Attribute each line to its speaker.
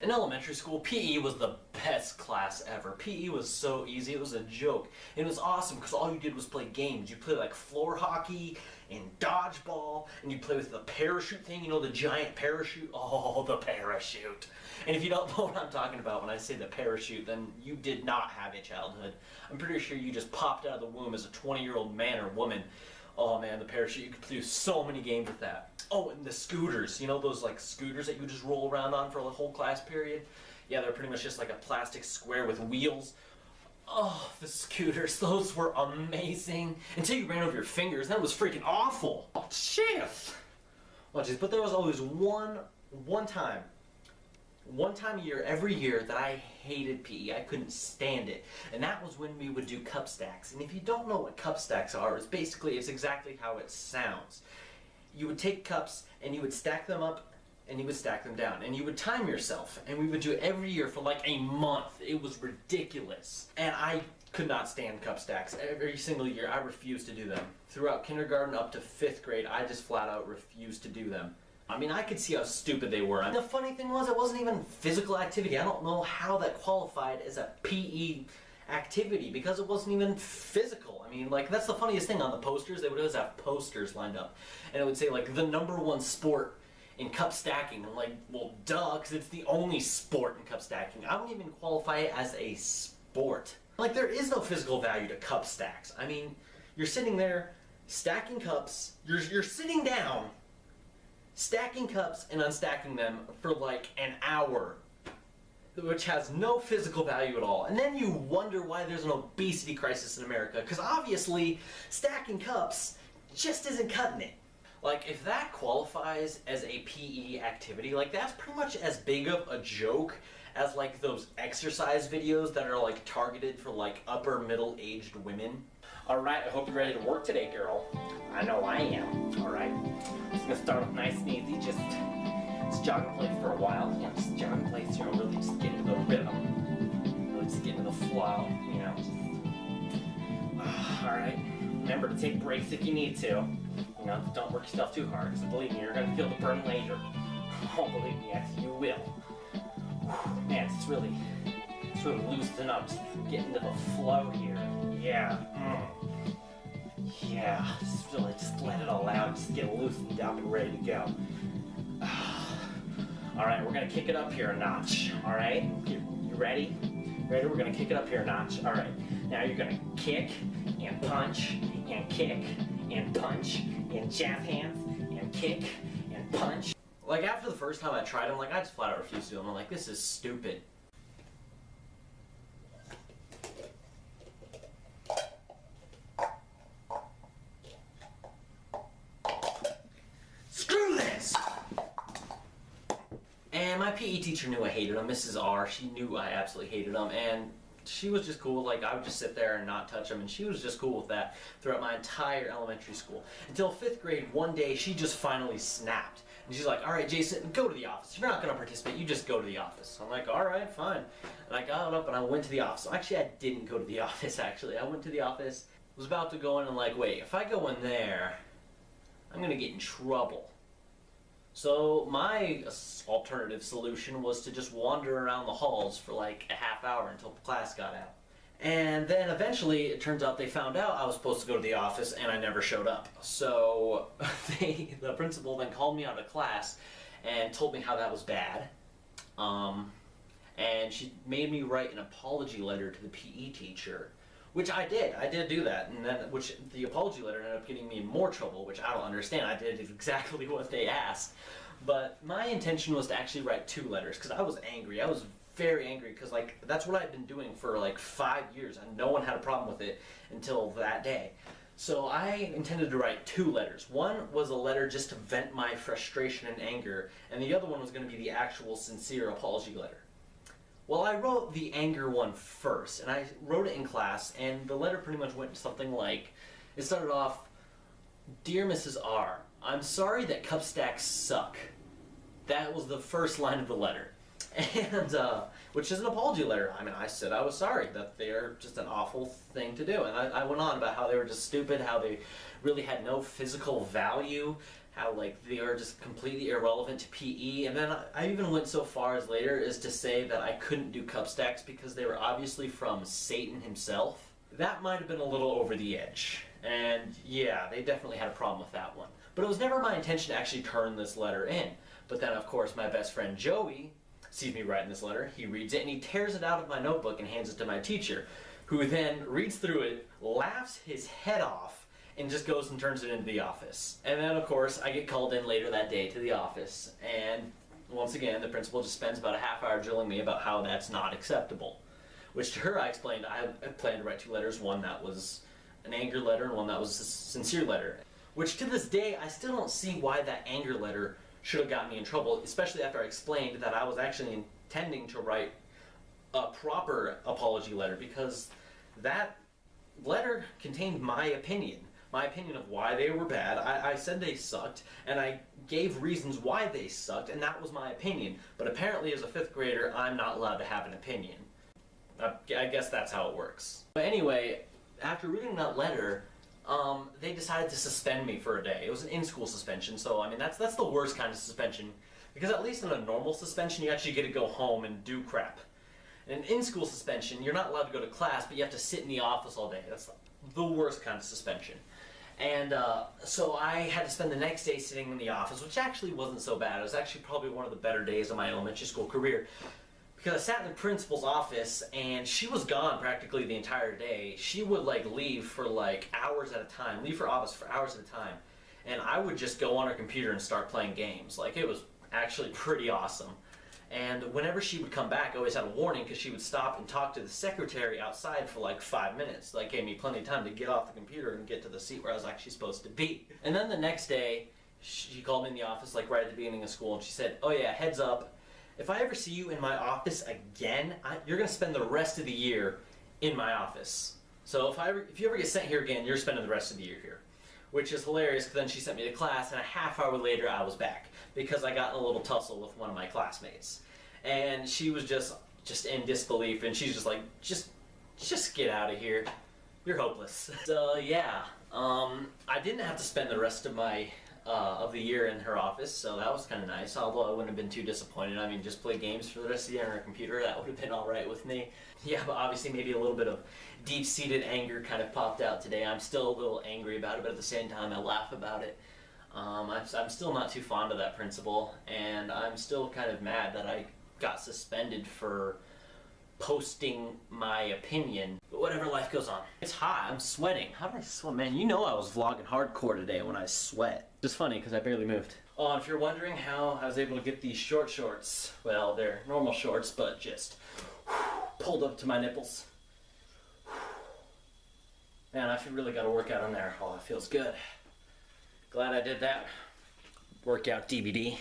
Speaker 1: In elementary school, PE was the best class ever. PE was so easy, it was a joke. And it was awesome because all you did was play games. You played like floor hockey and dodgeball, and you play with the parachute thing, you know, the giant parachute. Oh, the parachute. And if you don't know what I'm talking about when I say the parachute, then you did not have a childhood. I'm pretty sure you just popped out of the womb as a 20-year-old man or woman. Oh man, the parachute, you could do so many games with that. Oh, and the scooters, you know those like scooters that you just roll around on for the whole class period? Yeah, they're pretty much just like a plastic square with wheels. Oh, the scooters, those were amazing. Until you ran over your fingers, that was freaking awful. Oh, jeez. Oh, jeez, but there was always one time a year, every year, that I hated PE. I couldn't stand it. And that was when we would do Cupstacks. And if you don't know what Cupstacks are, it's exactly how it sounds. You would take cups and you would stack them up and you would stack them down. And you would time yourself. And we would do it every year for like a month. It was ridiculous. And I could not stand Cupstacks. Every single year I refused to do them. Throughout kindergarten up to 5th grade, I just flat out refused to do them. I mean, I could see how stupid they were. And the funny thing was, it wasn't even physical activity. I don't know how that qualified as a PE activity because it wasn't even physical. I mean, like, that's the funniest thing on the posters. They would always have posters lined up. And it would say, like, the #1 sport in cup stacking. I'm like, well, duh, because it's the only sport in cup stacking. I wouldn't even qualify it as a sport. Like, there is no physical value to cup stacks. I mean, you're sitting there stacking cups. You're sitting down, stacking cups and unstacking them for like an hour, which has no physical value at all. And then you wonder why there's an obesity crisis in America, because obviously stacking cups just isn't cutting it. Like, if that qualifies as a PE activity, like, that's pretty much as big of a joke as like those exercise videos that are like targeted for like upper middle-aged women. Alright, I hope you're ready to work today, girl. I know I am. Alright, just gonna start off nice and easy, just jog in place for a while. You know, just jog in place, you know, really just get into the rhythm. Really just get into the flow, you know. Alright, remember to take breaks if you need to. You know, don't work yourself too hard, because believe me, you're gonna feel the burn later. Oh, believe me, yes, you will. Man, it's really loosening up, just get into the flow here. Yeah. Yeah, just let it all out, just get loosened up and ready to go. Alright, we're gonna kick it up here a notch. Alright, you ready? Ready? We're gonna kick it up here a notch. Alright, now you're gonna kick and punch and kick and punch and jab hands and kick and punch. Like, after the first time I tried them, like, I just flat out refused to do them. I'm like, this is stupid. Screw this! And my PE teacher knew I hated him, Mrs. R. She knew I absolutely hated him, and she was just cool. Like, I would just sit there and not touch him, and she was just cool with that throughout my entire elementary school. Until 5th grade, one day, she just finally snapped. And she's like, alright, Jason, go to the office. If you're not going to participate, you just go to the office. So I'm like, alright, fine. And I got up and I went to the office. Actually, I didn't go to the office, actually. I went to the office, was about to go in and like, wait, if I go in there, I'm going to get in trouble. So my alternative solution was to just wander around the halls for like a half hour until class got out. And then eventually it turns out they found out I was supposed to go to the office and I never showed up. So the principal then called me out of class and told me how that was bad. And she made me write an apology letter to the PE teacher, which I did. I did do that, and then the apology letter ended up getting me in more trouble, which I don't understand. I did exactly what they asked. But my intention was to actually write 2 letters, because I was angry. I was very angry, because like, that's what I'd been doing for like 5 years, and no one had a problem with it until that day. So I intended to write 2 letters. One was a letter just to vent my frustration and anger, and the other one was going to be the actual sincere apology letter. Well, I wrote the anger one first, and I wrote it in class, and the letter pretty much went something like, it started off, "Dear Mrs. R, I'm sorry that Cupstacks suck." That was the first line of the letter. And, which is an apology letter. I mean, I said I was sorry, that they're just an awful thing to do. And I went on about how they were just stupid, how they really had no physical value, how like they are just completely irrelevant to PE. And then I even went so far as later as to say that I couldn't do Cupstacks because they were obviously from Satan himself. That might have been a little over the edge. And yeah, they definitely had a problem with that one. But it was never my intention to actually turn this letter in. But then of course my best friend Joey sees me writing this letter, he reads it, and he tears it out of my notebook and hands it to my teacher, who then reads through it, laughs his head off, and just goes and turns it into the office. And then of course I get called in later that day to the office, and once again the principal just spends about a half hour drilling me about how that's not acceptable. Which to her I explained I planned to write 2 letters, one that was an anger letter and one that was a sincere letter. Which to this day I still don't see why that anger letter should have gotten me in trouble, especially after I explained that I was actually intending to write a proper apology letter, because that letter contained my opinion of why they were bad. I said they sucked, and I gave reasons why they sucked, and that was my opinion. But apparently as a 5th grader, I'm not allowed to have an opinion. I guess that's how it works. But anyway, after reading that letter, they decided to suspend me for a day. It was an in-school suspension, so I mean that's the worst kind of suspension, because at least in a normal suspension you actually get to go home and do crap. In an in-school suspension, you're not allowed to go to class, but you have to sit in the office all day. That's the worst kind of suspension. And so I had to spend the next day sitting in the office, which actually wasn't so bad. It was actually probably one of the better days of my elementary school career, because I sat in the principal's office and she was gone practically the entire day. She would like leave for like hours at a time, leave her office for hours at a time, and I would just go on her computer and start playing games. Like, it was actually pretty awesome. And whenever she would come back, I always had a warning, because she would stop and talk to the secretary outside for like 5 minutes. That gave me plenty of time to get off the computer and get to the seat where I was actually supposed to be. And then the next day, she called me in the office like right at the beginning of school, and she said, "Oh yeah, heads up, if I ever see you in my office again, you're going to spend the rest of the year in my office. So if you ever get sent here again, you're spending the rest of the year here." Which is hilarious, because then she sent me to class, and a half hour later I was back, because I got in a little tussle with one of my classmates. And she was just in disbelief, and she's just like, just get out of here. You're hopeless. So yeah, I didn't have to spend the rest of my of the year in her office, so that was kind of nice, although I wouldn't have been too disappointed. I mean, just play games for the rest of the year on her computer, that would have been alright with me. Yeah, but obviously maybe a little bit of deep-seated anger kind of popped out today. I'm still a little angry about it, but at the same time I laugh about it. I'm still not too fond of that principal, and I'm still kind of mad that I got suspended for posting my opinion. But whatever, life goes on. It's hot, I'm sweating. How did I sweat? Man, you know I was vlogging hardcore today when I sweat. It's funny because I barely moved. Oh, and if you're wondering how I was able to get these short shorts, well, they're normal shorts, but just pulled up to my nipples. Man, I really got to work out on there. Oh, it feels good. Glad I did that. Workout DVD.